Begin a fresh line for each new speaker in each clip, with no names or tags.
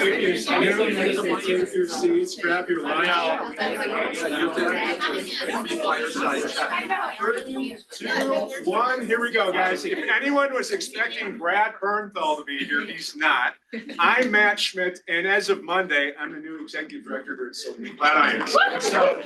Take your seats, grab your lunch. 3, 2, 1, here we go, guys. If anyone was expecting Brad Bernthal to be here, he's not. I'm Matt Schmidt, and as of Monday, I'm the new executive director here at Silicon Flatirons. So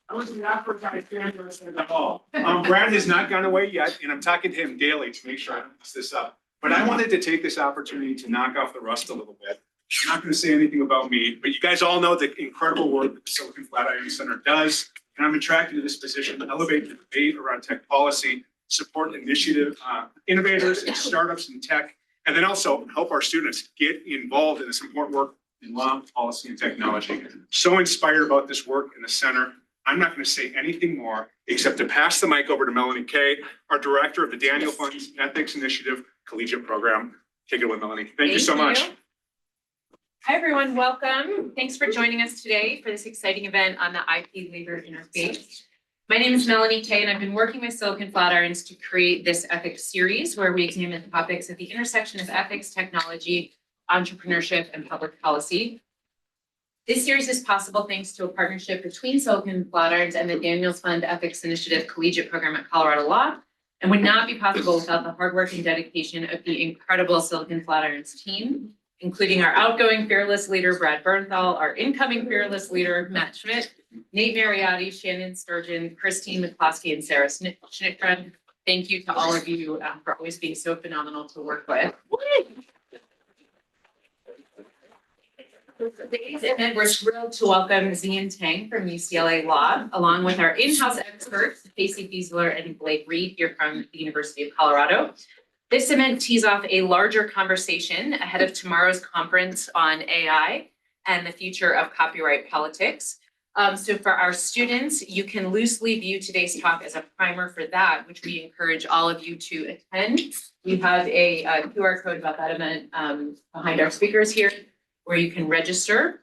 I was the advertised fan person in the hall. Brad has not gone away yet, and I'm talking to him daily to make sure I don't mess this up. But I wanted to take this opportunity to knock off the rust a little bit. I'm not going to say anything about me, but you guys all know the incredible work that the Silicon Flatirons Center does. And I'm attracted to this position to elevate the debate around tech policy, support initiative, innovators and startups in tech, and then also help our students get involved in this important work in law, policy, and technology. So inspired about this work in the center. I'm not going to say anything more except to pass the mic over to Melanie Kay, our director of the Daniel Fund's Ethics Initiative Collegiate Program. Take it away, Melanie. Thank you so much.
Hi, everyone. Welcome. Thanks for joining us today for this exciting event on the IP labor interface. My name is Melanie Kay, and I've been working with Silicon Flatirons to create this ethics series where we examine topics at the intersection of ethics, technology, entrepreneurship, and public policy. This series is possible thanks to a partnership between Silicon Flatirons and the Daniels Fund Ethics Initiative Collegiate Program at Colorado Law, and would not be possible without the hard work and dedication of the incredible Silicon Flatirons team, including our outgoing fearless leader, Brad Bernthal, our incoming fearless leader, Matt Schmidt, Nate Mariotti, Shannon Sturgeon, Christine McCloskey, and Sarah Schnittgren. Thank you to all of you for always being so phenomenal to work with. For today's event, we're thrilled to welcome Xiyin Tang from UCLA Law, along with our in-house experts, Casey Fiesler and Blake Reed here from the University of Colorado. This event tees off a larger conversation ahead of tomorrow's conference on AI and the future of copyright politics. So for our students, you can loosely view today's talk as a primer for that, which we encourage all of you to attend. We have a QR code about that event behind our speakers here, where you can register.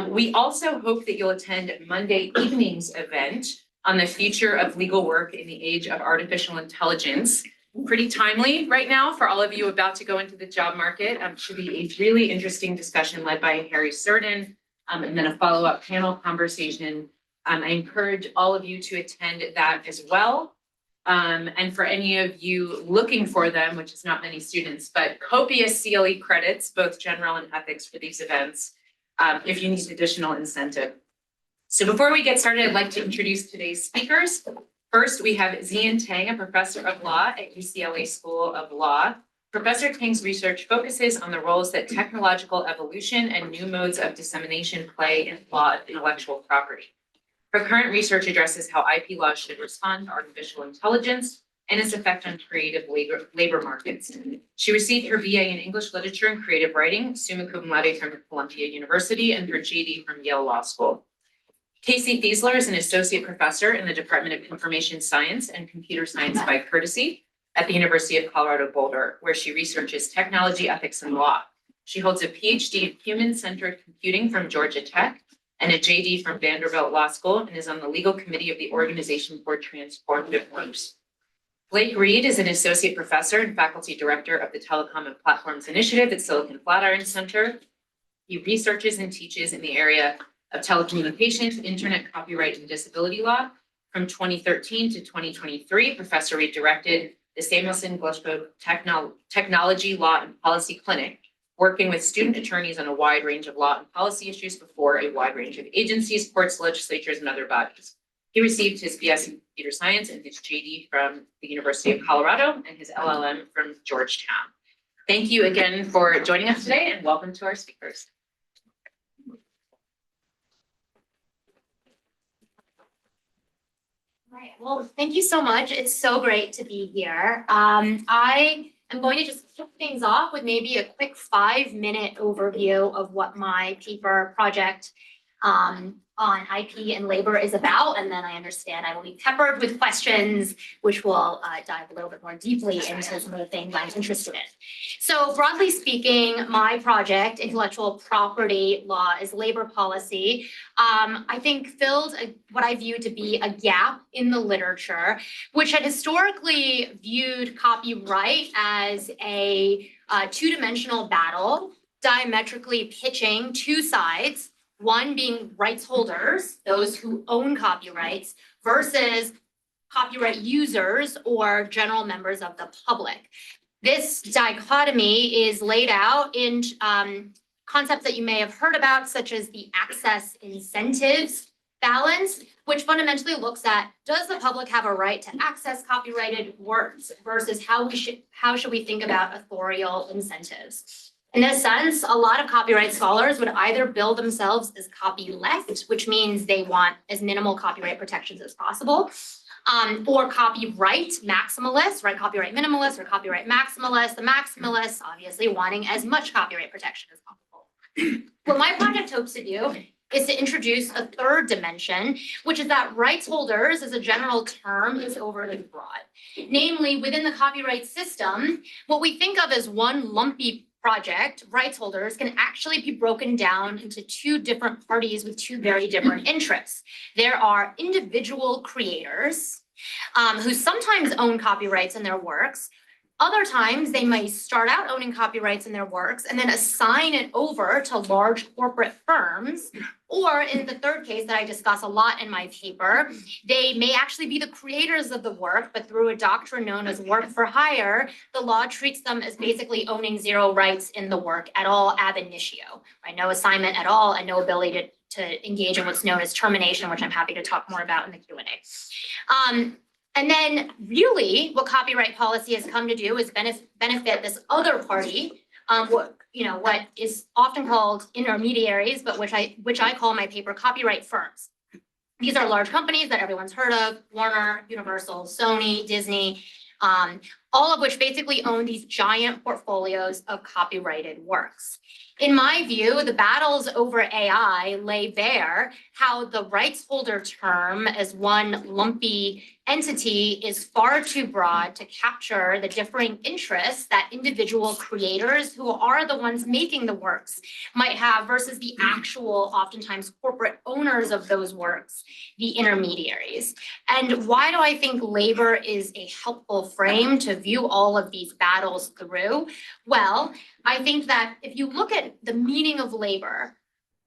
We also hope that you'll attend Monday evening's event on the future of legal work in the age of artificial intelligence. Pretty timely right now for all of you about to go into the job market. Should be a really interesting discussion led by Harry Cerdan, and then a follow-up panel conversation. I encourage all of you to attend that as well. And for any of you looking for them, which is not many students, but copious CLE credits, both general and ethics for these events, if you need additional incentive. So before we get started, I'd like to introduce today's speakers. First, we have Xiyin Tang, a professor of law at UCLA School of Law. Professor Tang's research focuses on the roles that technological evolution and new modes of dissemination play in law of intellectual property. Her current research addresses how IP laws should respond to artificial intelligence and its effect on creative labor markets. She received her BA in English Literature and Creative Writing, summa cum laude from Columbia University, and her JD from Yale Law School. Casey Fiesler is an associate professor in the Department of Information Science and Computer Science by courtesy at the University of Colorado Boulder, where she researches technology, ethics, and law. She holds a PhD in human-centered computing from Georgia Tech and a JD from Vanderbilt Law School, and is on the legal committee of the Organization for Transformative Works. Blake Reed is an associate professor and faculty director of the Telecom and Platforms Initiative at Silicon Flatirons Center. He researches and teaches in the area of telecommunications, internet copyright, and disability law. From 2013 to 2023, Professor Reed directed the Samuelson Glushko Technology Law and Policy Clinic, working with student attorneys on a wide range of law and policy issues before a wide range of agencies, courts, legislatures, and other bodies. He received his BS in computer science and his JD from the University of Colorado and his LLM from Georgetown. Thank you again for joining us today, and welcome to our speakers.
Right. Well, thank you so much. It's so great to be here. I am going to just kick things off with maybe a quick 5-minute overview of what my paper project on IP and labor is about, and then I understand I will be peppered with questions, which will dive a little bit more deeply into some of the things I'm interested in. So broadly speaking, my project, Intellectual Property Law is Labor Policy, I think filled what I view to be a gap in the literature, which had historically viewed copyright as a two-dimensional battle diametrically pitching two sides, one being rights holders, those who own copyrights, versus copyright users or general members of the public. This dichotomy is laid out in concepts that you may have heard about, such as the access incentives balance, which fundamentally looks at, does the public have a right to access copyrighted works versus how should we think about authorial incentives? In this sense, a lot of copyright scholars would either bill themselves as copyleft, which means they want as minimal copyright protections as possible, or copyright maximalists, right? Copyright minimalists or copyright maximalists. The maximalists obviously wanting as much copyright protection as possible. What my project hopes to do is to introduce a third dimension, which is that rights holders as a general term is overly broad. Namely, within the copyright system, what we think of as one lumpy project, rights holders, can actually be broken down into two different parties with two very different interests. There are individual creators who sometimes own copyrights in their works. Other times, they may start out owning copyrights in their works and then assign it over to large corporate firms. Or in the third case that I discuss a lot in my paper, they may actually be the creators of the work, but through a doctrine known as work for hire, the law treats them as basically owning zero rights in the work at all ab initio, right? No assignment at all and no ability to engage in what's known as termination, which I'm happy to talk more about in the Q&A. And then really what copyright policy has come to do is benefit this other party, what is often called intermediaries, but which I call in my paper copyright firms. These are large companies that everyone's heard of: Warner, Universal, Sony, Disney, all of which basically own these giant portfolios of copyrighted works. In my view, the battles over AI lay bare how the rights holder term as one lumpy entity is far too broad to capture the differing interests that individual creators, who are the ones making the works, might have versus the actual, oftentimes corporate owners of those works, the intermediaries. And why do I think labor is a helpful frame to view all of these battles through? Well, I think that if you look at the meaning of labor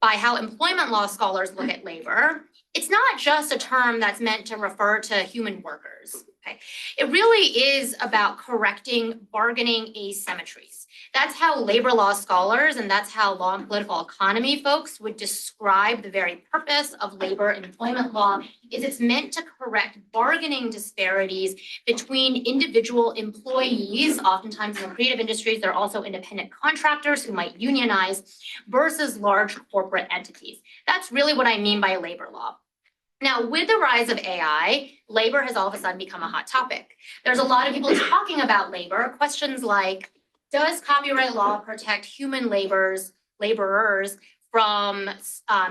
by how employment law scholars look at labor, it's not just a term that's meant to refer to human workers. Okay? It really is about correcting bargaining asymmetries. That's how labor law scholars and that's how law and political economy folks would describe the very purpose of labor and employment law. Is it's meant to correct bargaining disparities between individual employees. Oftentimes in the creative industries, they're also independent contractors who might unionize, versus large corporate entities. That's really what I mean by labor law. Now, with the rise of AI, labor has all of a sudden become a hot topic. There's a lot of people talking about labor. Questions like, does copyright law protect human laborers from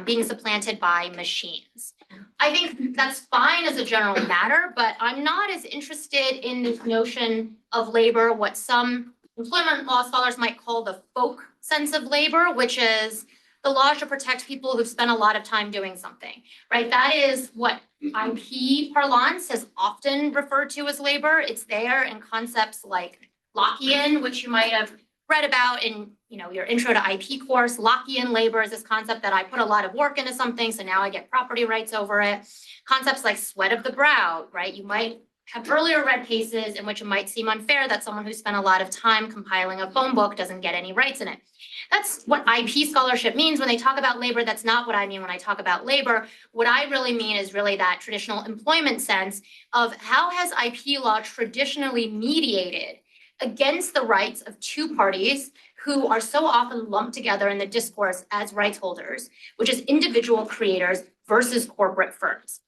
being supplanted by machines? I think that's fine as a general matter, but I'm not as interested in this notion of labor, what some employment law scholars might call the folk sense of labor, which is the law should protect people who've spent a lot of time doing something, right? That is what IP parlance has often referred to as labor. It's there in concepts like Xiyin, which you might have read about in your intro to IP course. Xiyin labor is this concept that I put a lot of work into something, so now I get property rights over it. Concepts like sweat of the brow, right? You might have earlier read cases in which it might seem unfair that someone who spent a lot of time compiling a phone book doesn't get any rights in it. That's what IP scholarship means when they talk about labor. That's not what I mean when I talk about labor. What I really mean is really that traditional employment sense of how has IP law traditionally mediated against the rights of two parties who are so often lumped together in the discourse as rights holders, which is individual creators versus corporate firms.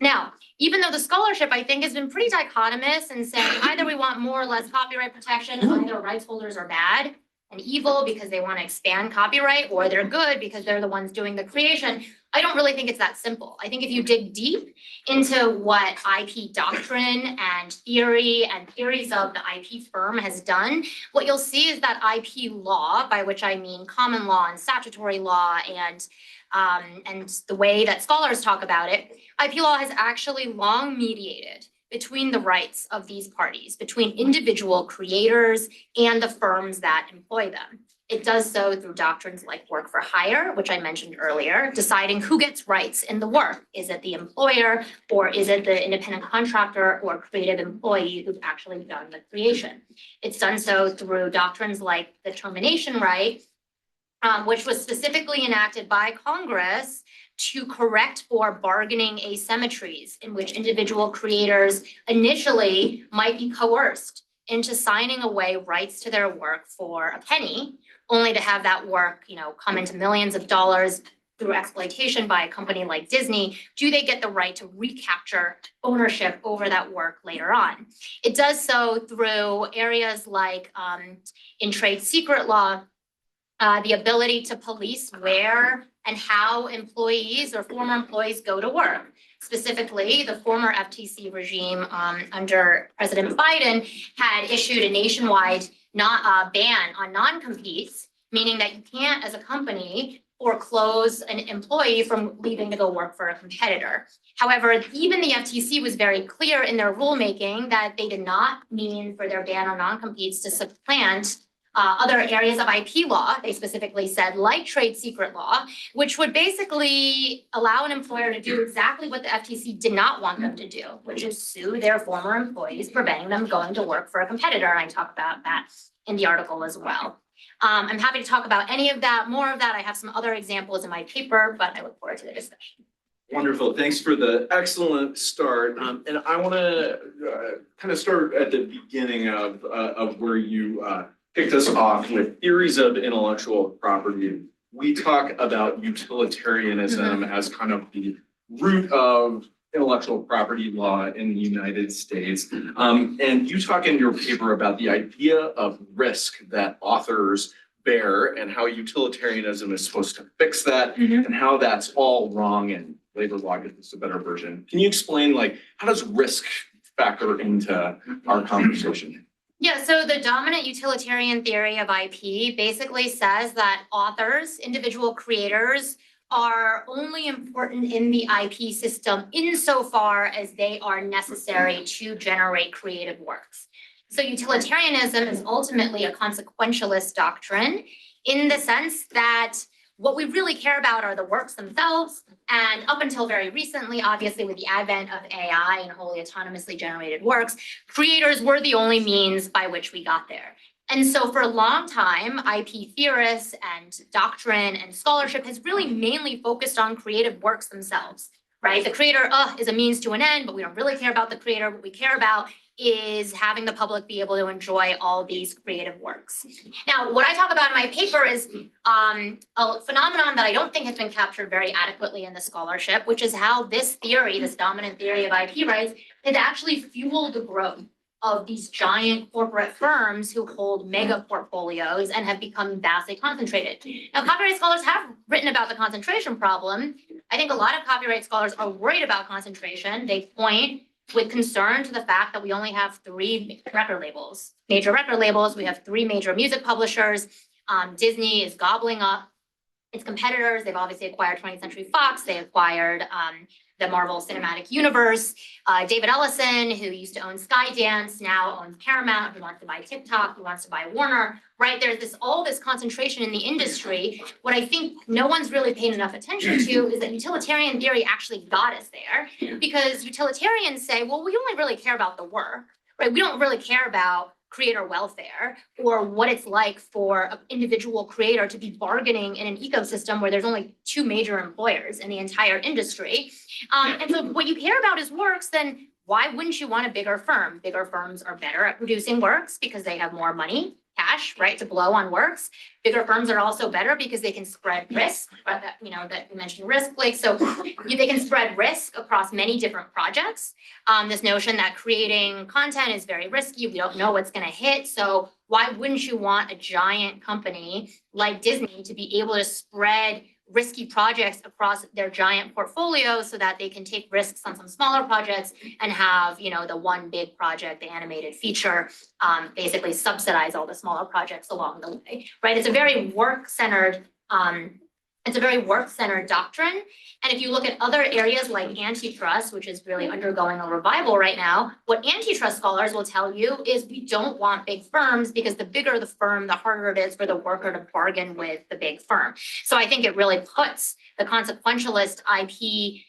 Now, even though the scholarship, I think, has been pretty dichotomous in saying either we want more or less copyright protection, either rights holders are bad and evil because they want to expand copyright, or they're good because they're the ones doing the creation, I don't really think it's that simple. I think if you dig deep into what IP doctrine and theories of the IP firm has done, what you'll see is that IP law, by which I mean common law and statutory law and the way that scholars talk about it, IP law has actually long mediated between the rights of these parties, between individual creators and the firms that employ them. It does so through doctrines like work for hire, which I mentioned earlier, deciding who gets rights in the work. Is it the employer, or is it the independent contractor or creative employee who's actually done the creation? It's done so through doctrines like the termination right, which was specifically enacted by Congress to correct for bargaining asymmetries in which individual creators initially might be coerced into signing away rights to their work for a penny, only to have that work, come into millions of dollars through exploitation by a company like Disney. Do they get the right to recapture ownership over that work later on? It does so through areas like in trade secret law, the ability to police where and how employees or former employees go to work. Specifically, the former FTC regime under President Biden had issued a nationwide ban on non-competes, meaning that you can't, as a company, foreclose an employee from leaving to go work for a competitor. However, even the FTC was very clear in their rulemaking that they did not mean for their ban on non-competes to supplant other areas of IP law. They specifically said, like trade secret law, which would basically allow an employer to do exactly what the FTC did not want them to do, which is sue their former employees, preventing them going to work for a competitor. I talk about that in the article as well. I'm happy to talk about any of that, more of that. I have some other examples in my paper, but I look forward to the discussion.
Wonderful. Thanks for the excellent start. And I want to kind of start at the beginning of where you kicked us off with theories of intellectual property. We talk about utilitarianism as kind of the root of intellectual property law in the United States. And you talk in your paper about the idea of risk that authors bear and how utilitarianism is supposed to fix that and how that's all wrong and labor law gives us a better version. Can you explain, how does risk factor into our conversation?
Yeah, so the dominant utilitarian theory of IP basically says that authors, individual creators, are only important in the IP system insofar as they are necessary to generate creative works. So utilitarianism is ultimately a consequentialist doctrine in the sense that what we really care about are the works themselves. And up until very recently, obviously with the advent of AI and wholly autonomously generated works, creators were the only means by which we got there. And so for a long time, IP theorists and doctrine and scholarship has really mainly focused on creative works themselves, right? The creator is a means to an end, but we don't really care about the creator. What we care about is having the public be able to enjoy all these creative works. Now, what I talk about in my paper is a phenomenon that I don't think has been captured very adequately in the scholarship, which is how this theory, this dominant theory of IP rights, has actually fueled the growth of these giant corporate firms who hold mega portfolios and have become vastly concentrated. Now, copyright scholars have written about the concentration problem. I think a lot of copyright scholars are worried about concentration. They point with concern to the fact that we only have 3 record labels, major record labels. We have 3 major music publishers. Disney is gobbling up its competitors. They've obviously acquired 20th Century Fox. They acquired the Marvel Cinematic Universe. David Ellison, who used to own Skydance, now owns Paramount, who wants to buy TikTok, who wants to buy Warner, right? There's all this concentration in the industry. What I think no one's really paying enough attention to is that utilitarian theory actually got us there, because utilitarians say, well, we only really care about the work, right? We don't really care about creator welfare or what it's like for an individual creator to be bargaining in an ecosystem where there's only 2 major employers in the entire industry. And so what you care about is works, then why wouldn't you want a bigger firm? Bigger firms are better at producing works because they have more money, cash, right, to blow on works. Bigger firms are also better because they can spread risk, right, that you mentioned risk, Blake. So they can spread risk across many different projects. This notion that creating content is very risky. We don't know what's going to hit. So why wouldn't you want a giant company like Disney to be able to spread risky projects across their giant portfolio so that they can take risks on some smaller projects and have, the one big project, the animated feature, basically subsidize all the smaller projects along the way, right? It's a very work-centered It's a very work-centered doctrine. And if you look at other areas like antitrust, which is really undergoing a revival right now, what antitrust scholars will tell you is we don't want big firms because the bigger the firm, the harder it is for the worker to bargain with the big firm. So I think it really puts the consequentialist IP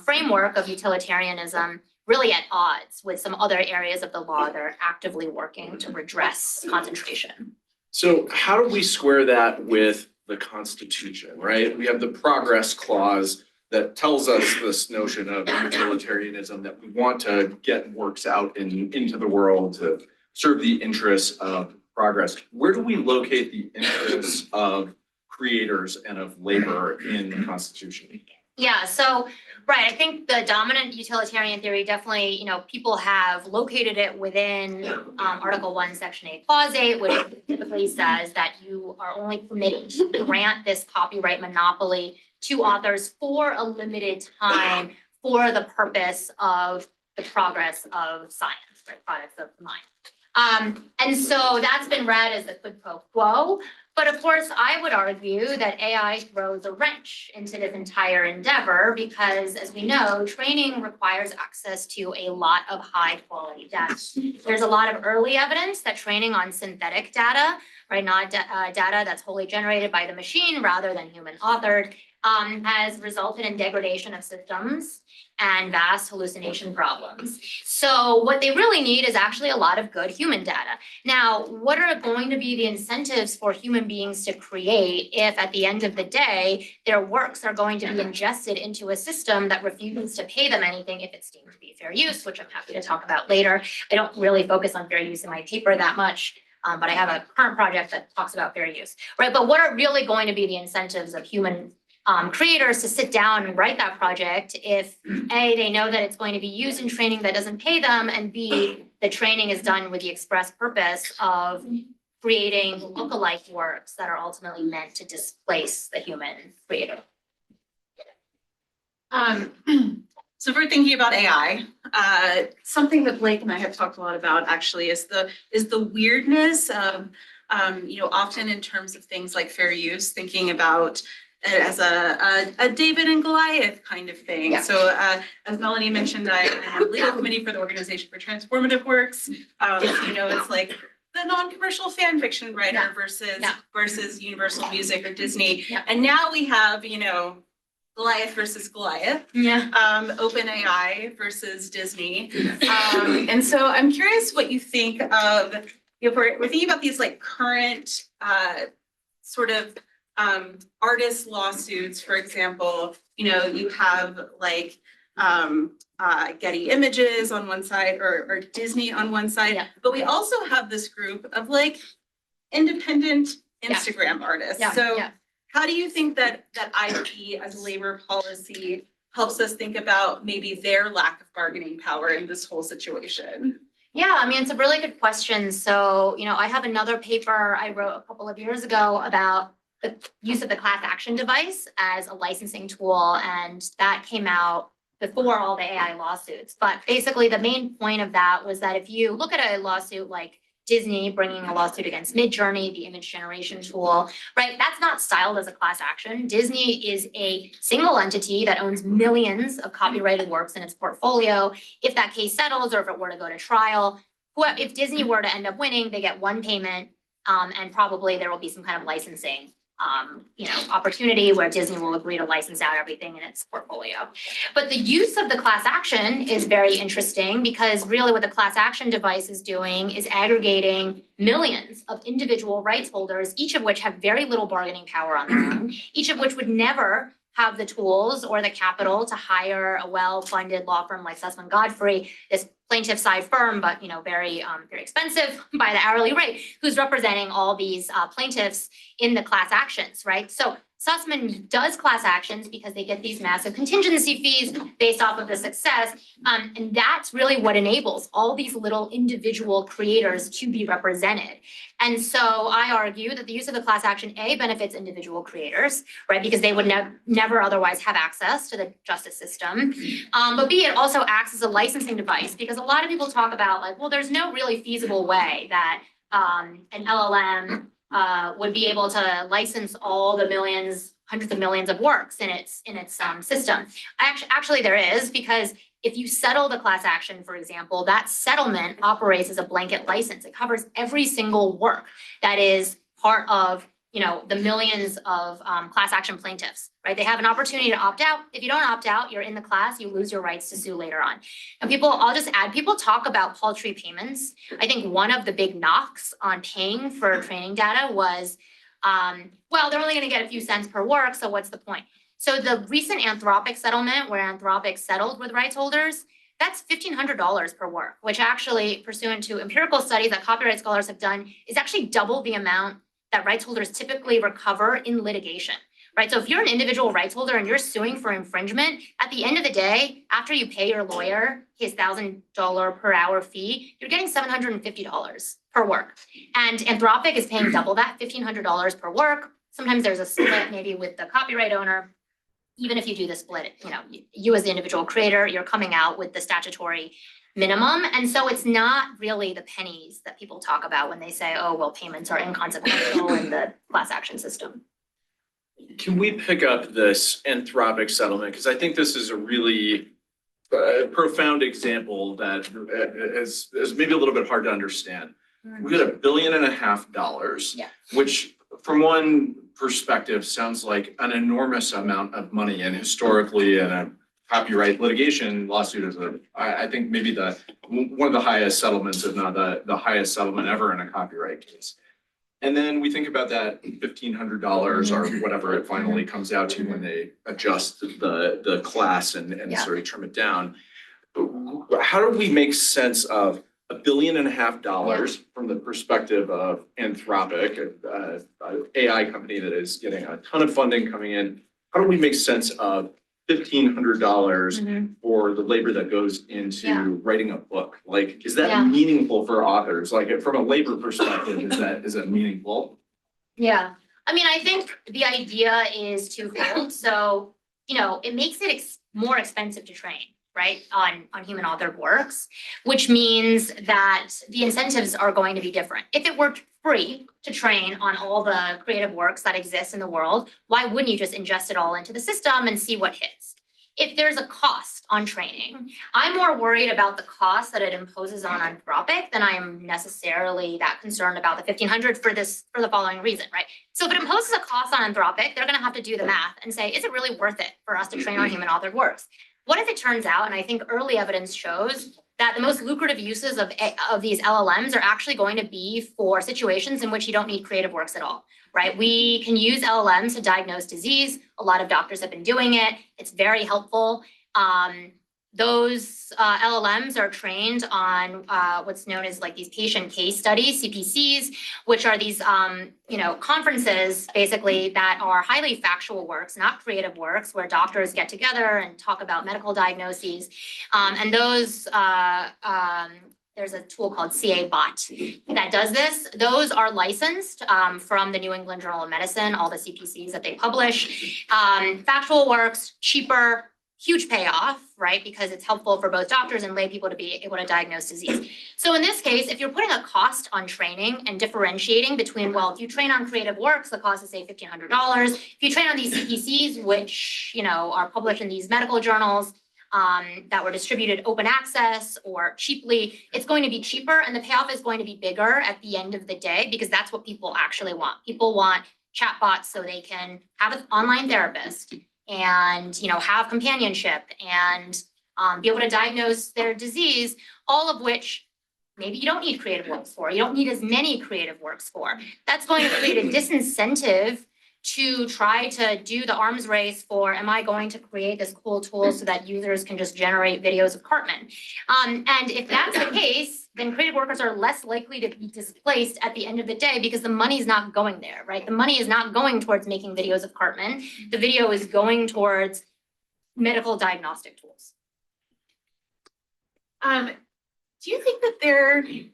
framework of utilitarianism really at odds with some other areas of the law that are actively working to redress concentration.
So how do we square that with the Constitution, right? We have the Progress Clause that tells us this notion of utilitarianism, that we want to get works out into the world to serve the interests of progress. Where do we locate the interests of creators and of labor in the Constitution?
Yeah, so, right, I think the dominant utilitarian theory definitely, people have located it within Article 1, Section 8, Clause 8, which typically says that you are only permitted to grant this copyright monopoly to authors for a limited time for the purpose of the progress of science, right, products of the mind. And so that's been read as the quid pro quo. But of course, I would argue that AI throws a wrench into this entire endeavor because, as we know, training requires access to a lot of high quality data. There's a lot of early evidence that training on synthetic data, right, not data that's wholly generated by the machine rather than human authored, has resulted in degradation of systems and vast hallucination problems. So what they really need is actually a lot of good human data. Now, what are going to be the incentives for human beings to create if at the end of the day, their works are going to be ingested into a system that refuses to pay them anything if it's deemed to be fair use, which I'm happy to talk about later. I don't really focus on fair use in my paper that much. But I have a current project that talks about fair use, right? But what are really going to be the incentives of human creators to sit down and write that project if A, they know that it's going to be used in training that doesn't pay them, and B, the training is done with the express purpose of creating lookalike works that are ultimately meant to displace the human creator.
So if we're thinking about AI, something that Blake and I have talked a lot about actually is the weirdness of, often in terms of things like fair use, thinking about it as a David and Goliath kind of thing. Yeah. So as Melanie mentioned, I have a legal committee for the Organization for Transformative Works. It's like the non-commercial fan fiction writer versus Universal Music or Disney. Yeah. And now we have, Goliath versus Goliath. Yeah. OpenAI versus Disney. And so I'm curious what you think of, if we're thinking about these like current sort of artist lawsuits, for example, you have like Getty Images on one side or Disney on one side, but we also have this group of like independent Instagram artists. How do you think that IP as a labor policy helps us think about maybe their lack of bargaining power in this whole situation?
Yeah, I mean, it's a really good question. So, I have another paper I wrote a couple of years ago about the use of the class action device as a licensing tool, and that came out before all the AI lawsuits. But basically, the main point of that was that if you look at a lawsuit like Disney bringing a lawsuit against Midjourney, the image generation tool, right? That's not styled as a class action. Disney is a single entity that owns millions of copyrighted works in its portfolio. If that case settles or if it were to go to trial, if Disney were to end up winning, they get one payment, and probably there will be some kind of licensing opportunity where Disney will agree to license out everything in its portfolio. But the use of the class action is very interesting because really what the class action device is doing is aggregating millions of individual rights holders, each of which have very little bargaining power on their own, each of which would never have the tools or the capital to hire a well-funded law firm like Sussman Godfrey, this plaintiff side firm, but very expensive by the hourly rate, who's representing all these plaintiffs in the class actions, right? So Sussman does class actions because they get these massive contingency fees based off of the success. And that's really what enables all these little individual creators to be represented. And so I argue that the use of the class action, A, benefits individual creators, right? Because they would never otherwise have access to the justice system. But B, it also acts as a licensing device because a lot of people talk about like, well, there's no really feasible way that an LLM would be able to license all the millions, hundreds of millions of works in its system. Actually there is, because if you settle the class action, for example, that settlement operates as a blanket license. It covers every single work that is part of, the millions of class action plaintiffs, right? They have an opportunity to opt out. If you don't opt out, you're in the class, you lose your rights to sue later on. And I'll just add, people talk about paltry payments. I think one of the big knocks on paying for training data was, well, they're only gonna get a few cents per work, so what's the point? So the recent Anthropic settlement, where Anthropic settled with rights holders, that's $1,500 per work, which actually, pursuant to empirical studies that copyright scholars have done, is actually double the amount that rights holders typically recover in litigation, right? So if you're an individual rights holder and you're suing for infringement, at the end of the day, after you pay your lawyer his $1,000 per hour fee, you're getting $750 per work. And Anthropic is paying double that, $1,500 per work. Sometimes there's a split maybe with the copyright owner. Even if you do the split, you as the individual creator, you're coming out with the statutory minimum. And so it's not really the pennies that people talk about when they say, oh, well, payments are inconsequential in the class action system.
Can we pick up this Anthropic settlement? Because I think this is a really profound example that is maybe a little bit hard to understand. We got $1.5 billion,
Yeah.
which from one perspective sounds like an enormous amount of money, and historically in a copyright litigation lawsuit is I think maybe one of the highest settlements, if not the highest settlement ever in a copyright case. And then we think about that $1,500 or whatever it finally comes out to when they adjust the class and sort of trim it down. How do we make sense of $1.5 billion from the perspective of Anthropic, an AI company that is getting a ton of funding coming in? How do we make sense of $1,500 for the labor that goes into writing a book? Like, is that meaningful for authors? Like, from a labor perspective, is that meaningful?
Yeah, I mean, I think the idea is twofold. So, it makes it more expensive to train, right, on human authored works, which means that the incentives are going to be different. If it were free to train on all the creative works that exist in the world, why wouldn't you just ingest it all into the system and see what hits? If there's a cost on training, I'm more worried about the cost that it imposes on Anthropic than I am necessarily that concerned about the $1,500 for the following reason, right? So if it imposes a cost on Anthropic, they're gonna have to do the math and say, is it really worth it for us to train on human authored works? What if it turns out, and I think early evidence shows, that the most lucrative uses of these LLMs are actually going to be for situations in which you don't need creative works at all, right? We can use LLMs to diagnose disease. A lot of doctors have been doing it. It's very helpful. Those LLMs are trained on what's known as like these patient case studies, CPCs, which are these conferences basically that are highly factual works, not creative works, where doctors get together and talk about medical diagnoses. And those there's a tool called CA Bot that does this. Those are licensed from the New England Journal of Medicine, all the CPCs that they publish. Factual works, cheaper, huge payoff, right? Because it's helpful for both doctors and lay people to be able to diagnose disease. So in this case, if you're putting a cost on training and differentiating between, well, if you train on creative works, the cost is say $1,500. If you train on these CPCs, which, are published in these medical journals that were distributed open access or cheaply, it's going to be cheaper and the payoff is going to be bigger at the end of the day, because that's what people actually want. People want chatbots so they can have an online therapist and have companionship and be able to diagnose their disease, all of which maybe you don't need creative works for. You don't need as many creative works for. That's going to create a disincentive to try to do the arms race for, am I going to create this cool tool so that users can just generate videos of Cartman? And if that's the case, then creative workers are less likely to be displaced at the end of the day because the money is not going there, right? The money is not going towards making videos of Cartman. The video is going towards medical diagnostic tools.
Do you think that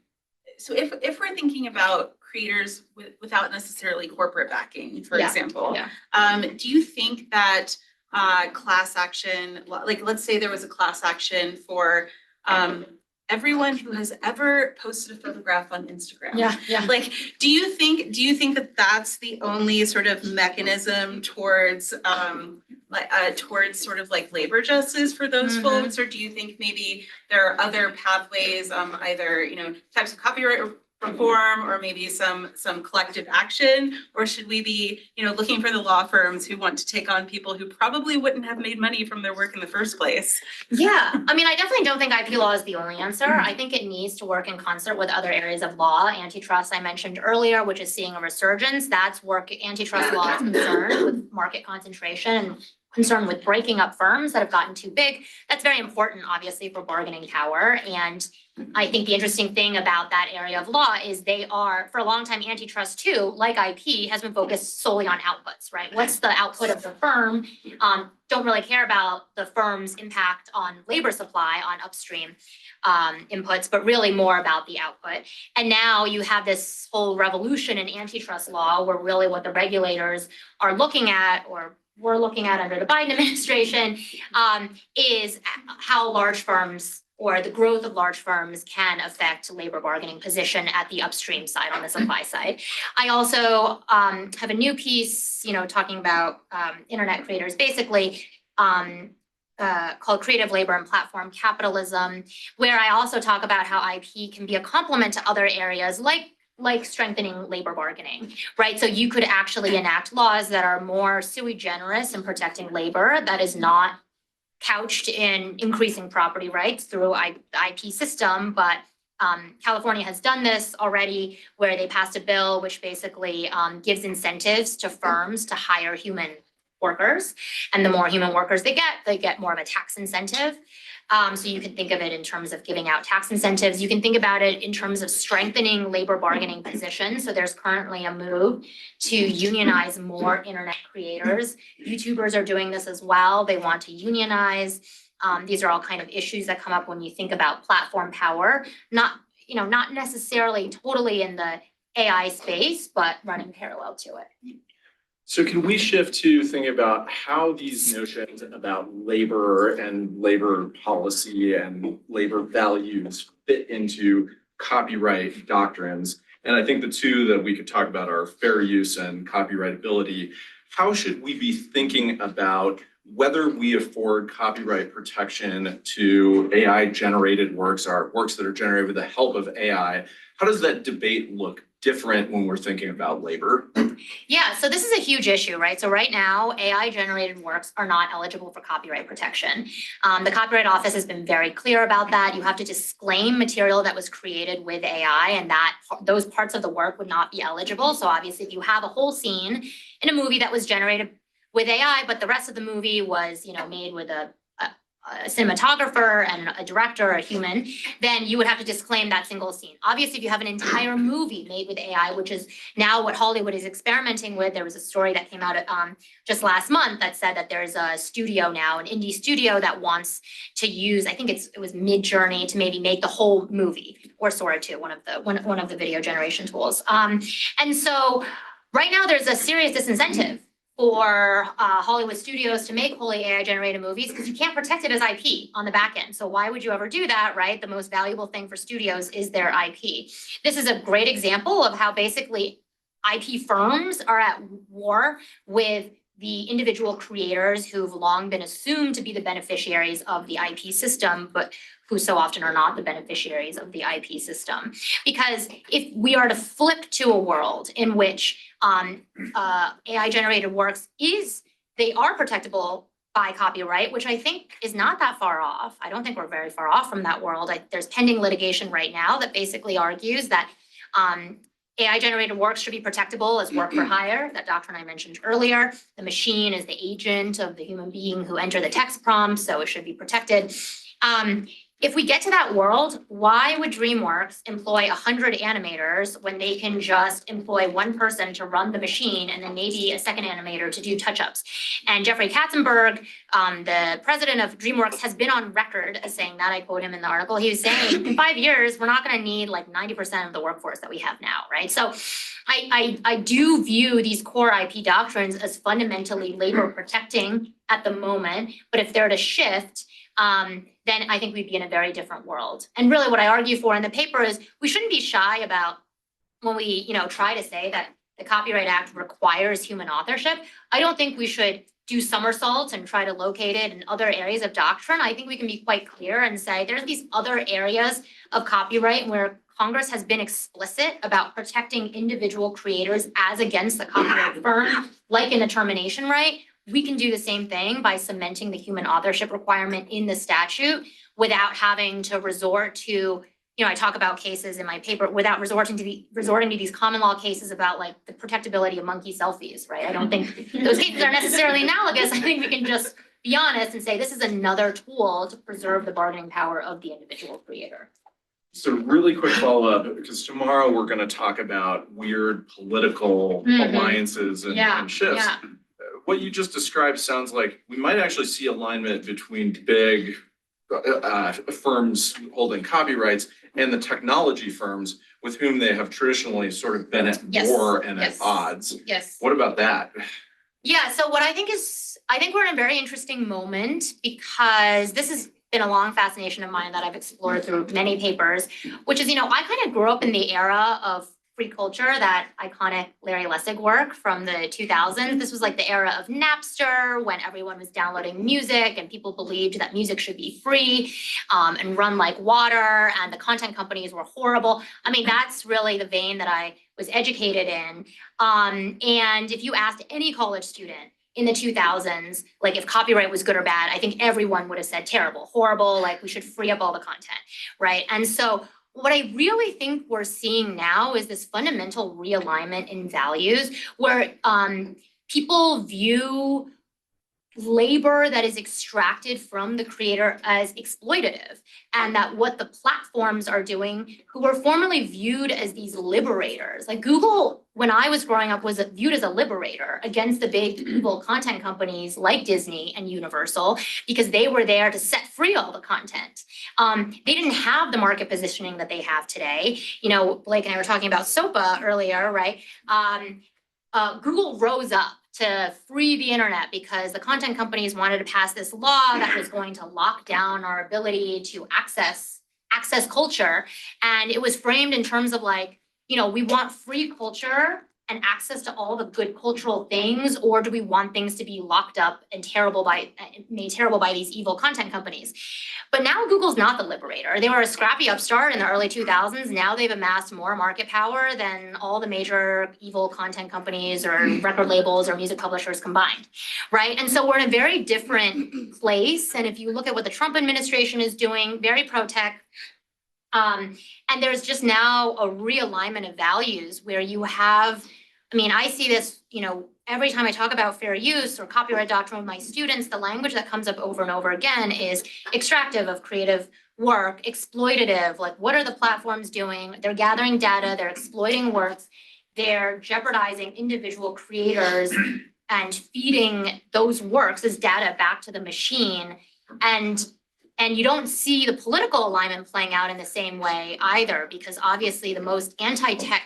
so if we're thinking about creators without necessarily corporate backing, for example, do you think that class action, like let's say there was a class action for everyone who has ever posted a photograph on Instagram.
Yeah.
Like, do you think that that's the only sort of mechanism towards towards sort of like labor justice for those folks? Or do you think maybe there are other pathways, either, types of copyright reform or maybe some collective action? Or should we be, looking for the law firms who want to take on people who probably wouldn't have made money from their work in the first place?
Yeah, I mean, I definitely don't think IP law is the only answer. I think it needs to work in concert with other areas of law. Antitrust, I mentioned earlier, which is seeing a resurgence. That's work, antitrust law is concerned with market concentration and concerned with breaking up firms that have gotten too big. That's very important, obviously, for bargaining power. And I think the interesting thing about that area of law is they are, for a long time, antitrust too, like IP, has been focused solely on outputs, right? What's the output of the firm? Don't really care about the firm's impact on labor supply, on upstream inputs, but really more about the output. And now you have this whole revolution in antitrust law where really what the regulators are looking at, or we're looking at under the Biden administration, is how large firms or the growth of large firms can affect labor bargaining position at the upstream side, on the supply side. I also have a new piece, talking about internet creators, basically, called Creative Labor and Platform Capitalism, where I also talk about how IP can be a complement to other areas like strengthening labor bargaining, right? So you could actually enact laws that are more sui generis in protecting labor, that is not couched in increasing property rights through the IP system, but California has done this already, where they passed a bill which basically gives incentives to firms to hire human workers. And the more human workers they get more of a tax incentive. So you can think of it in terms of giving out tax incentives. You can think about it in terms of strengthening labor bargaining positions. So there's currently a move to unionize more internet creators. YouTubers are doing this as well. They want to unionize. These are all kind of issues that come up when you think about platform power, not necessarily totally in the AI space, but running parallel to it.
So can we shift to thinking about how these notions about labor and labor policy and labor values fit into copyright doctrines? And I think the two that we could talk about are fair use and copyrightability. How should we be thinking about whether we afford copyright protection to AI-generated works, or works that are generated with the help of AI? How does that debate look different when we're thinking about labor?
Yeah, so this is a huge issue, right? So right now, AI-generated works are not eligible for copyright protection. The Copyright Office has been very clear about that. You have to disclaim material that was created with AI, and that those parts of the work would not be eligible. So obviously, if you have a whole scene in a movie that was generated with AI, but the rest of the movie was, made with a cinematographer and a director, a human, then you would have to disclaim that single scene. Obviously, if you have an entire movie made with AI, which is now what Hollywood is experimenting with, there was a story that came out just last month that said that there's a studio now, an indie studio that wants to use, I think it was Mid-Journey, to maybe make the whole movie, or Sora 2, one of the video generation tools. And so right now there's a serious disincentive for Hollywood studios to make wholly AI-generated movies, because you can't protect it as IP on the back end. So why would you ever do that, right? The most valuable thing for studios is their IP. This is a great example of how basically IP firms are at war with the individual creators who've long been assumed to be the beneficiaries of the IP system, but who so often are not the beneficiaries of the IP system. Because if we are to flip to a world in which AI-generated works they are protectable by copyright, which I think is not that far off. I don't think we're very far off from that world. There's pending litigation right now that basically argues that AI-generated works should be protectable as work for hire, that doctrine I mentioned earlier. The machine is the agent of the human being who entered the text prompt, so it should be protected. If we get to that world, why would DreamWorks employ 100 animators when they can just employ one person to run the machine and then maybe a second animator to do touch-ups? And Jeffrey Katzenberg, the president of DreamWorks, has been on record as saying that. I quote him in the article. He was saying, in 5 years, we're not going to need like 90% of the workforce that we have now, right? So I do view these core IP doctrines as fundamentally labor protecting at the moment, but if they're to shift, then I think we'd be in a very different world. And really what I argue for in the paper is we shouldn't be shy about when we, try to say that the Copyright Act requires human authorship. I don't think we should do somersaults and try to locate it in other areas of doctrine. I think we can be quite clear and say there's these other areas of copyright where Congress has been explicit about protecting individual creators as against the copyright firm, like in the termination right. We can do the same thing by cementing the human authorship requirement in the statute without having to resort to, I talk about cases in my paper without resorting to these common law cases about like the protectability of monkey selfies, right? I don't think those cases are necessarily analogous. I think we can just be honest and say this is another tool to preserve the bargaining power of the individual creator.
So really quick follow-up, because tomorrow we're going to talk about weird political alliances and shifts.
Yeah.
What you just described sounds like we might actually see alignment between big firms holding copyrights and the technology firms with whom they have traditionally sort of been at war and at odds.
Yes.
What about that?
Yeah, so what I think we're in a very interesting moment because this has been a long fascination of mine that I've explored through many papers, which is, I kind of grew up in the era of free culture, that iconic Larry Lessig work from the 2000s. This was like the era of Napster, when everyone was downloading music and people believed that music should be free and run like water, and the content companies were horrible. I mean, that's really the vein that I was educated in. And if you asked any college student in the 2000s, like if copyright was good or bad, I think everyone would have said terrible, horrible, like we should free up all the content, right? And so what I really think we're seeing now is this fundamental realignment in values where people view labor that is extracted from the creator as exploitative, and that what the platforms are doing, who were formerly viewed as these liberators, like Google, when I was growing up, was viewed as a liberator against the big evil content companies like Disney and Universal, because they were there to set free all the content. They didn't have the market positioning that they have today. Blake and I were talking about SOPA earlier, right? Google rose up to free the internet because the content companies wanted to pass this law that was going to lock down our ability to access culture. And it was framed in terms of like, we want free culture and access to all the good cultural things, or do we want things to be locked up and made terrible by these evil content companies? But now Google's not the liberator. They were a scrappy upstart in the early 2000s. Now they've amassed more market power than all the major evil content companies or record labels or music publishers combined, right? And so we're in a very different place. And if you look at what the Trump administration is doing, very pro-tech, and there's just now a realignment of values where you have, I see this, every time I talk about fair use or copyright doctrine with my students, the language that comes up over and over again is extractive of creative work, exploitative, like what are the platforms doing? They're gathering data, they're exploiting works, they're jeopardizing individual creators and feeding those works as data back to the machine. And you don't see the political alignment playing out in the same way either, because obviously the most anti-tech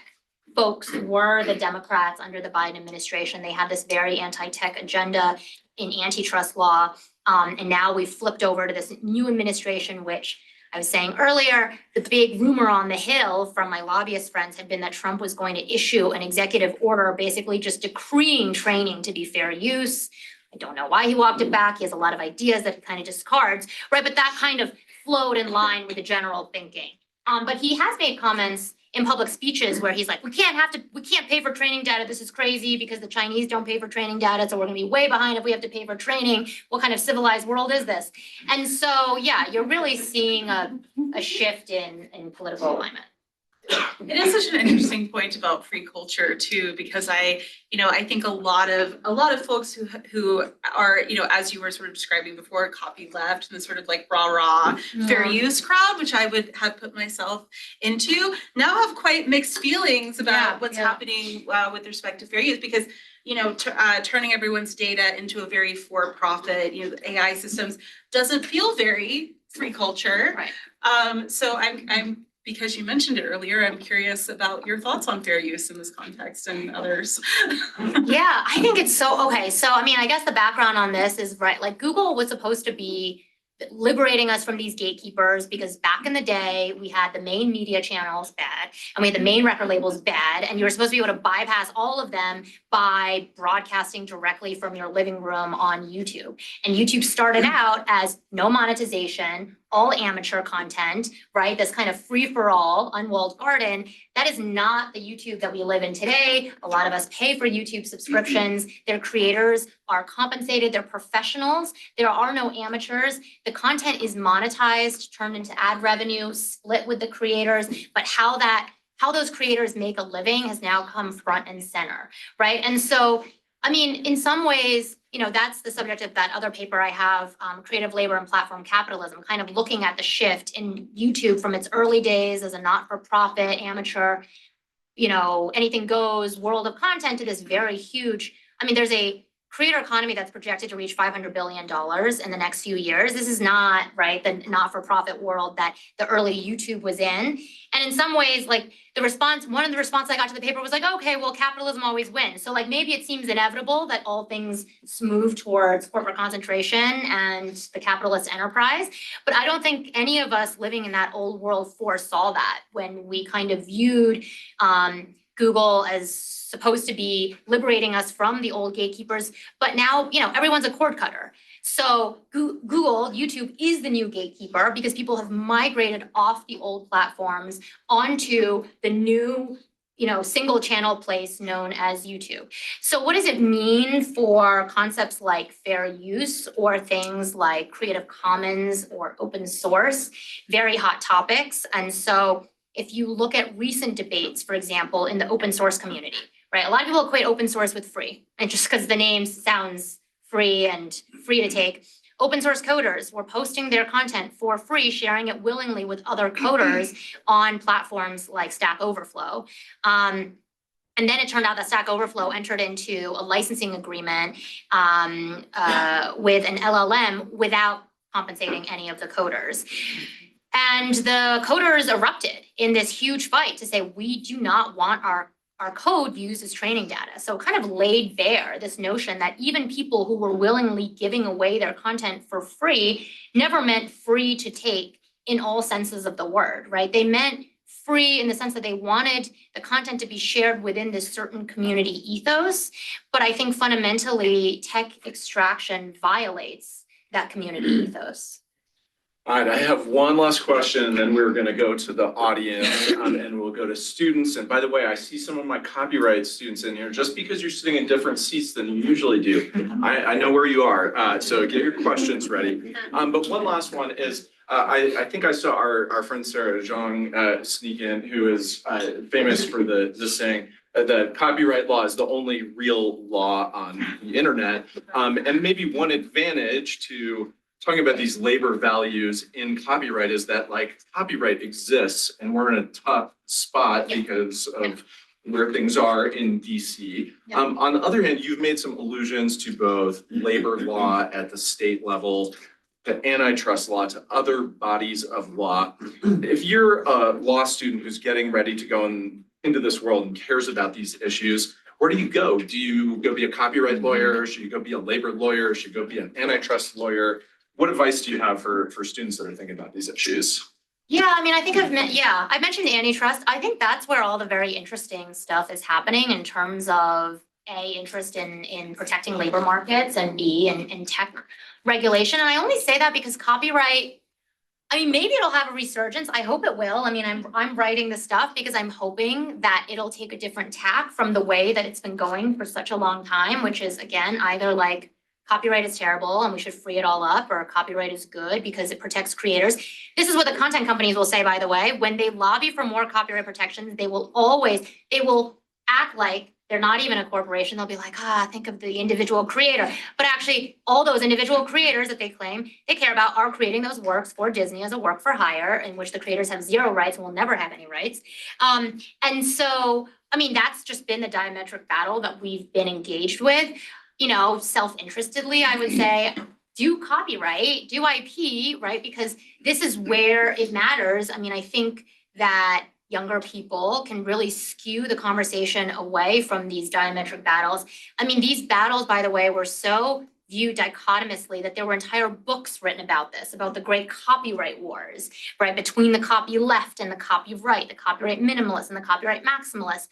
folks were the Democrats under the Biden administration. They had this very anti-tech agenda in antitrust law. And now we've flipped over to this new administration, which I was saying earlier, the big rumor on the Hill from my lobbyist friends had been that Trump was going to issue an executive order, basically just decreeing training to be fair use. I don't know why he walked it back. He has a lot of ideas that he kind of discards, right? But that kind of flowed in line with the general thinking. But he has made comments in public speeches where he's like, we can't pay for training data. This is crazy because the Chinese don't pay for training data. So we're gonna be way behind if we have to pay for training. What kind of civilized world is this? And so, yeah, you're really seeing a shift in political alignment.
It is such an interesting point about free culture too, because I think a lot of folks who are, as you were sort of describing before, copy left and the sort of like rah fair use crowd, which I would have put myself into, now have quite mixed feelings about what's happening with respect to fair use, because turning everyone's data into a very for-profit, AI systems doesn't feel very free culture.
Right.
So I'm because you mentioned it earlier, I'm curious about your thoughts on fair use in this context and others.
Yeah, I think it's okay. So, I guess the background on this is, right, like Google was supposed to be liberating us from these gatekeepers, because back in the day, we had the main media channels bad, and we had the main record labels bad, and you were supposed to be able to bypass all of them by broadcasting directly from your living room on YouTube. And YouTube started out as no monetization, all amateur content, right? This kind of free-for-all, unwalled garden. That is not the YouTube that we live in today. A lot of us pay for YouTube subscriptions. Their creators are compensated, they're professionals. There are no amateurs. The content is monetized, turned into ad revenue, split with the creators, but how those creators make a living has now come front and center, right? And so, I mean, in some ways, you know, that's the subject of that other paper I have, Creative Labor and Platform Capitalism, kind of looking at the shift in YouTube from its early days as a not-for-profit, amateur, you know, anything goes world of content to this very huge, I mean, there's a creator economy that's projected to reach $500 billion in the next few years. This is not, right, the not-for-profit world that the early YouTube was in. And in some ways, like one of the responses I got to the paper was like, okay, well, capitalism always wins. So like maybe it seems inevitable that all things move towards corporate concentration and the capitalist enterprise. But I don't think any of us living in that old world foresaw that when we kind of viewed Google as supposed to be liberating us from the old gatekeepers, but now, you know, everyone's a cord cutter. So Google, YouTube is the new gatekeeper because people have migrated off the old platforms onto the new, you know, single channel place known as YouTube. So what does it mean for concepts like fair use or things like Creative Commons or open source? Very hot topics. And so if you look at recent debates, for example, in the open source community, right? A lot of people equate open source with free, and just because the name sounds free and free to take, open source coders were posting their content for free, sharing it willingly with other coders on platforms like Stack Overflow. And then it turned out that Stack Overflow entered into a licensing agreement with an LLM without compensating any of the coders. And the coders erupted in this huge fight to say, we do not want our code used as training data. So kind of laid bare this notion that even people who were willingly giving away their content for free never meant free to take in all senses of the word, right? They meant free in the sense that they wanted the content to be shared within this certain community ethos. But I think fundamentally tech extraction violates that community ethos.
All right, I have one last question, and then we're going to go to the audience, and we'll go to students. And by the way, I see some of my copyright students in here. Just because you're sitting in different seats than you usually do, I know where you are. So get your questions ready. But one last one is, I think I saw our friend Sarah Zhang sneak in, who is famous for the saying that copyright law is the only real law on the internet. And maybe one advantage to talking about these labor values in copyright is that like copyright exists and we're in a tough spot because of where things are in DC. On the other hand, you've made some allusions to both labor law at the state level, to antitrust law, to other bodies of law. If you're a law student who's getting ready to go into this world and cares about these issues, where do you go? Do you go be a copyright lawyer? Should you go be a labor lawyer? Should you go be an antitrust lawyer? What advice do you have for students that are thinking about these issues?
Yeah, I mean, I think I mentioned antitrust. I think that's where all the very interesting stuff is happening in terms of A, interest in protecting labor markets, and B, in tech regulation. And I only say that because copyright, I mean, maybe it'll have a resurgence. I hope it will. I mean, I'm writing this stuff because I'm hoping that it'll take a different tack from the way that it's been going for such a long time, which is, again, either like copyright is terrible and we should free it all up, or copyright is good because it protects creators. This is what the content companies will say, by the way. When they lobby for more copyright protections, they will act like they're not even a corporation. They'll be like, think of the individual creator. But actually, all those individual creators that they claim they care about are creating those works for Disney as a work for hire, in which the creators have zero rights and will never have any rights. And so, I mean, that's just been the diametric battle that we've been engaged with. You know, self-interestedly, I would say, do copyright, do IP, right? Because this is where it matters. I mean, I think that younger people can really skew the conversation away from these diametric battles. I mean, these battles, by the way, were so viewed dichotomously, that there were entire books written about this, about the great copyright wars, right, between the copy left and the copyright minimalists and the copyright maximalists.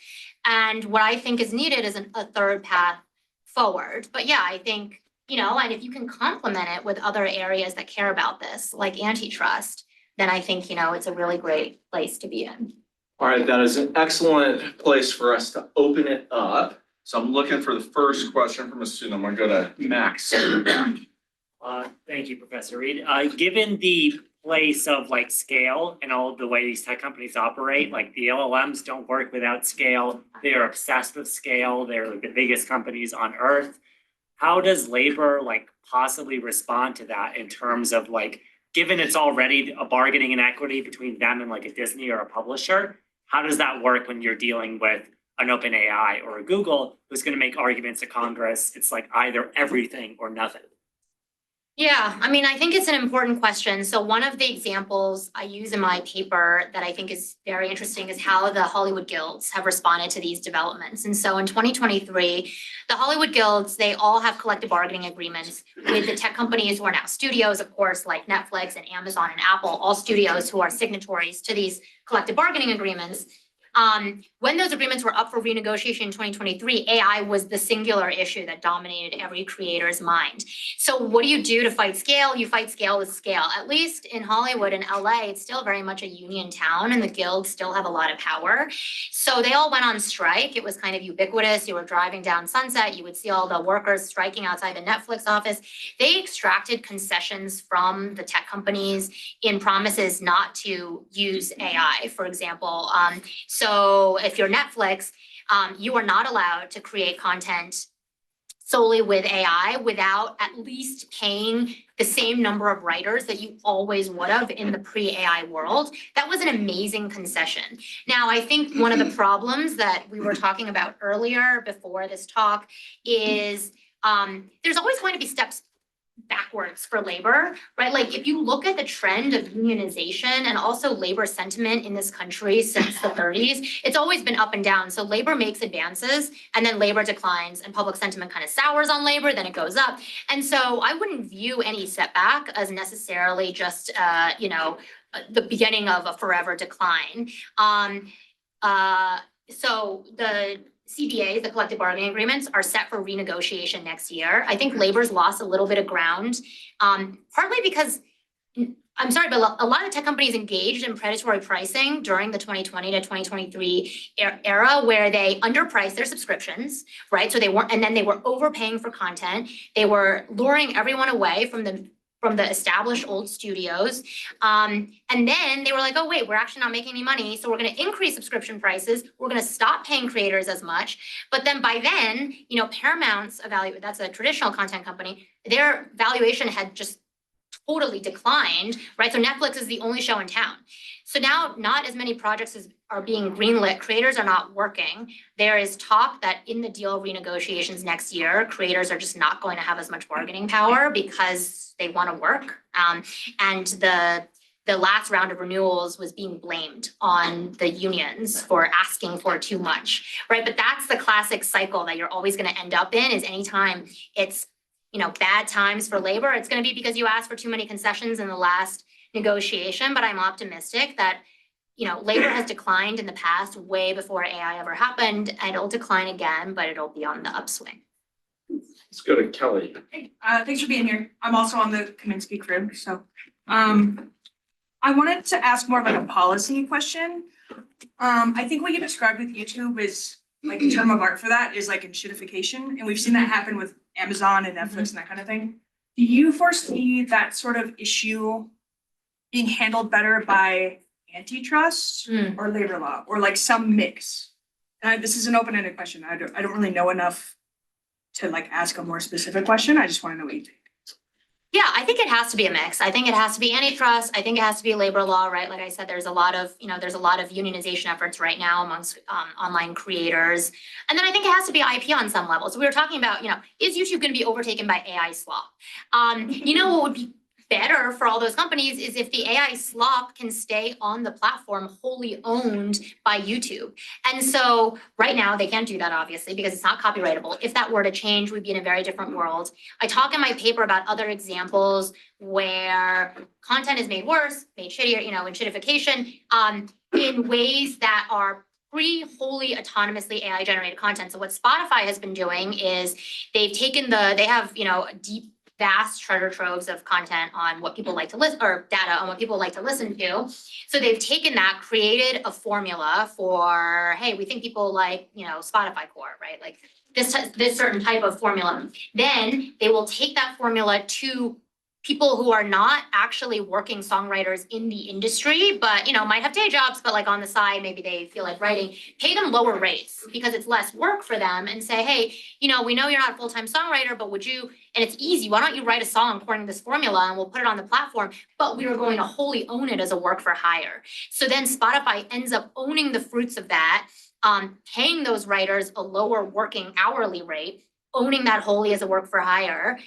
And what I think is needed is a third path forward. But yeah, I think, and if you can complement it with other areas that care about this, like antitrust, then I think, it's a really great place to be in.
All right, that is an excellent place for us to open it up. So I'm looking for the first question from a student. I'm gonna go to Max.
Thank you, Professor Reed. Given the place of like scale and all of the way these tech companies operate, like the LLMs don't work without scale. They are obsessed with scale. They're the biggest companies on earth. How does labor like possibly respond to that in terms of like, given it's already a bargaining inequity between them and like a Disney or a publisher, how does that work when you're dealing with an OpenAI or a Google who's going to make arguments to Congress? It's like either everything or nothing.
Yeah, I mean, I think it's an important question. So one of the examples I use in my paper that I think is very interesting is how the Hollywood guilds have responded to these developments. And so in 2023, the Hollywood guilds, they all have collective bargaining agreements with the tech companies who are now studios, of course, like Netflix and Amazon and Apple, all studios who are signatories to these collective bargaining agreements. When those agreements were up for renegotiation in 2023, AI was the singular issue that dominated every creator's mind. So what do you do to fight scale? You fight scale with scale. At least in Hollywood and LA, it's still very much a union town and the guilds still have a lot of power. So they all went on strike. It was kind of ubiquitous. You were driving down Sunset, you would see all the workers striking outside the Netflix office. They extracted concessions from the tech companies in promises not to use AI, for example. So if you're Netflix, you are not allowed to create content solely with AI without at least paying the same number of writers that you always would have in the pre-AI world. That was an amazing concession. Now, I think one of the problems that we were talking about earlier before this talk is there's always going to be steps backwards for labor, right? Like if you look at the trend of unionization and also labor sentiment in this country since the 30s, it's always been up and down. So labor makes advances and then labor declines and public sentiment kind of sours on labor, then it goes up. And so I wouldn't view any setback as necessarily just, the beginning of a forever decline. So the CBAs, the collective bargaining agreements, are set for renegotiation next year. I think labor's lost a little bit of ground, partly because, I'm sorry, but a lot of tech companies engaged in predatory pricing during the 2020 to 2023 era where they underpriced their subscriptions, right? So they weren't, and then they were overpaying for content. They were luring everyone away from the established old studios. And then they were like, oh, wait, we're actually not making any money. So we're going to increase subscription prices. We're going to stop paying creators as much. But then by then, Paramount's that's a traditional content company, their valuation had just totally declined, right? So Netflix is the only show in town. So now not as many projects are being greenlit. Creators are not working. There is talk that in the deal renegotiations next year, creators are just not going to have as much bargaining power because they want to work. And the last round of renewals was being blamed on the unions for asking for too much, right? But that's the classic cycle that you're always going to end up in, is anytime it's bad times for labor, it's going to be because you asked for too many concessions in the last negotiation. But I'm optimistic that labor has declined in the past way before AI ever happened, and it'll decline again, but it'll be on the upswing.
Let's go to Kelly.
Hey, thanks for being here. I'm also on the Kaminsky crew, so I wanted to ask more of like a policy question. I think what you described with YouTube is like a term of art for that is like enshittification, and we've seen that happen with Amazon and Netflix and that kind of thing. Do you foresee that sort of issue being handled better by antitrust or labor law, or like some mix? This is an open-ended question. I don't really know enough to like ask a more specific question. I just want to know what you think.
Yeah, I think it has to be a mix. I think it has to be antitrust. I think it has to be labor law, right? Like I said, there's a lot of unionization efforts right now amongst online creators. And then I think it has to be IP on some level. So we were talking about, is YouTube going to be overtaken by AI slop? What would be better for all those companies is if the AI slop can stay on the platform wholly owned by YouTube. And so right now they can't do that obviously because it's not copyrightable. If that were to change, we'd be in a very different world. I talk in my paper about other examples where content is made worse, made shittier, in shittification, in ways that are wholly autonomously AI generated content. So what Spotify has been doing is they've taken they have, deep, vast treasure troves of content on what people like to listen, or data on what people like to listen to. So they've taken that, created a formula for, hey, we think people like, Spotify core, right? Like this certain type of formula. Then they will take that formula to people who are not actually working songwriters in the industry, but might have day jobs, but like on the side, maybe they feel like writing, pay them lower rates because it's less work for them and say, hey, we know you're not a full-time songwriter, but would you, and it's easy, why don't you write a song according to this formula and we'll put it on the platform, but we are going to wholly own it as a work for hire. So then Spotify ends up owning the fruits of that, paying those writers a lower working hourly rate, owning that wholly as a work for hire.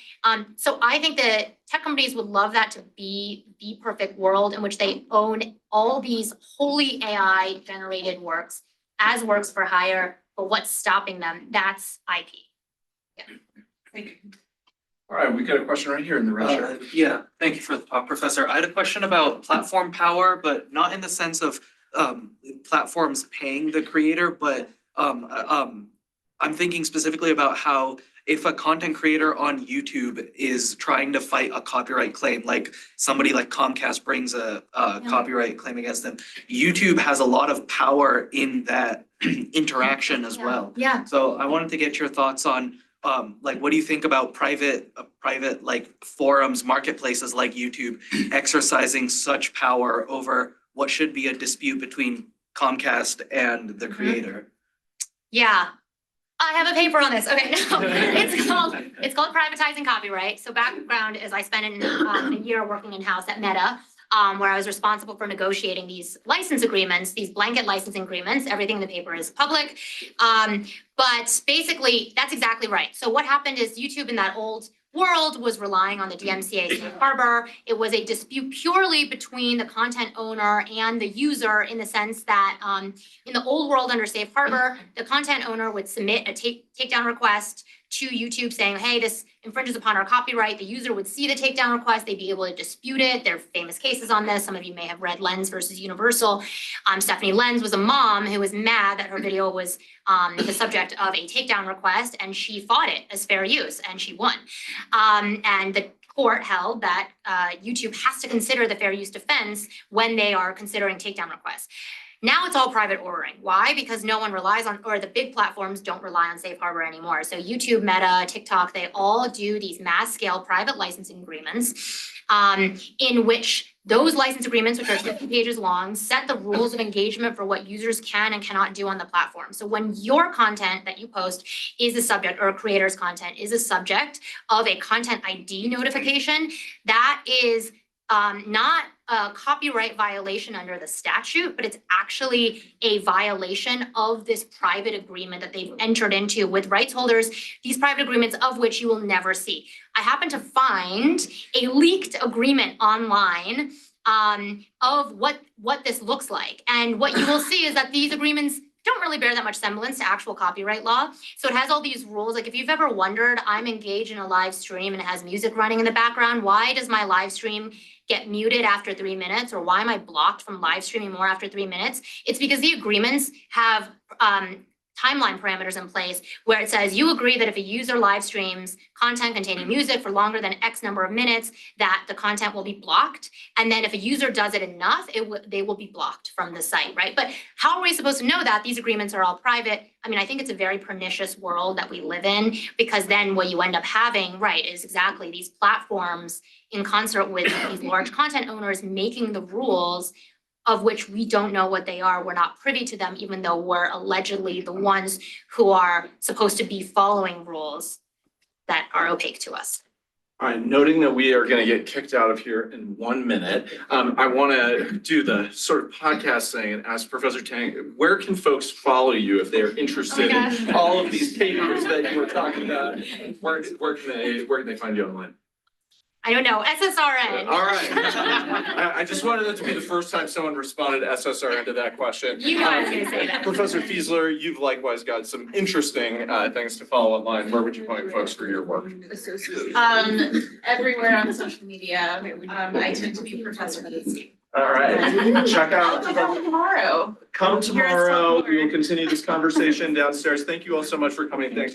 So I think that tech companies would love that to be the perfect world in which they own all these wholly AI generated works as works for hire, but what's stopping them? That's IP.
Thank you.
All right, we got a question right here in the red shirt.
Yeah, thank you for the talk, Professor. I had a question about platform power, but not in the sense of platforms paying the creator, but I'm thinking specifically about how if a content creator on YouTube is trying to fight a copyright claim, like somebody like Comcast brings a copyright claim against them, YouTube has a lot of power in that interaction as well.
Yeah.
So I wanted to get your thoughts on like, what do you think about private like forums, marketplaces like YouTube exercising such power over what should be a dispute between Comcast and the creator?
Yeah. I have a paper on this. Okay, no, it's called privatizing copyright. So background is I spent a year working in-house at Meta, where I was responsible for negotiating these license agreements, these blanket licensing agreements. Everything in the paper is public. But basically, that's exactly right. So what happened is YouTube in that old world was relying on the DMCA safe harbor. It was a dispute purely between the content owner and the user in the sense that in the old world under safe harbor, the content owner would submit a takedown request to YouTube saying, hey, this infringes upon our copyright. The user would see the takedown request. They'd be able to dispute it. There are famous cases on this. Some of you may have read Lens versus Universal. Stephanie Lenz was a mom who was mad that her video was the subject of a takedown request, and she fought it as fair use, and she won. And the court held that YouTube has to consider the fair use defense when they are considering takedown requests. Now it's all private ordering. Why? Because no one relies on, or the big platforms don't rely on safe harbor anymore. So YouTube, Meta, TikTok, they all do these mass scale private licensing agreements in which those license agreements, which are 50 pages long, set the rules of engagement for what users can and cannot do on the platform. So when your content that you post is a subject, or a creator's content is a subject of a content ID notification, that is not a copyright violation under the statute, but it's actually a violation of this private agreement that they've entered into with rights holders, these private agreements of which you will never see. I happen to find a leaked agreement online of what this looks like. And what you will see is that these agreements don't really bear that much semblance to actual copyright law. So it has all these rules. Like if you've ever wondered, I'm engaged in a live stream and it has music running in the background, why does my live stream get muted after 3 minutes? Or why am I blocked from live streaming more after 3 minutes? It's because the agreements have timeline parameters in place where it says you agree that if a user live streams content containing music for longer than X number of minutes, that the content will be blocked. And then if a user does it enough, they will be blocked from the site, right? But how are we supposed to know that? These agreements are all private. I mean, I think it's a very pernicious world that we live in, because then what you end up having, right, is exactly these platforms in concert with these large content owners making the rules of which we don't know what they are. We're not privy to them, even though we're allegedly the ones who are supposed to be following rules that are opaque to us.
All right, noting that we are going to get kicked out of here in 1 minute, I want to do the sort of podcast thing and ask Professor Tang, where can folks follow you if they are interested in all of these papers that you were talking about? Where can they find you online?
I don't know, SSRN.
All right. I just wanted it to be the first time someone responded SSRN to that question.
You know I was gonna say that.
Professor Fiesler, you've likewise got some interesting things to follow online. Where would you point folks for your work?
Everywhere on social media, I tend to be Professor Fiesler.
All right, check out.
Tomorrow.
Come
Here's
tomorrow.
some
We will
more.
continue this conversation downstairs. Thank you all so much for coming. Thanks.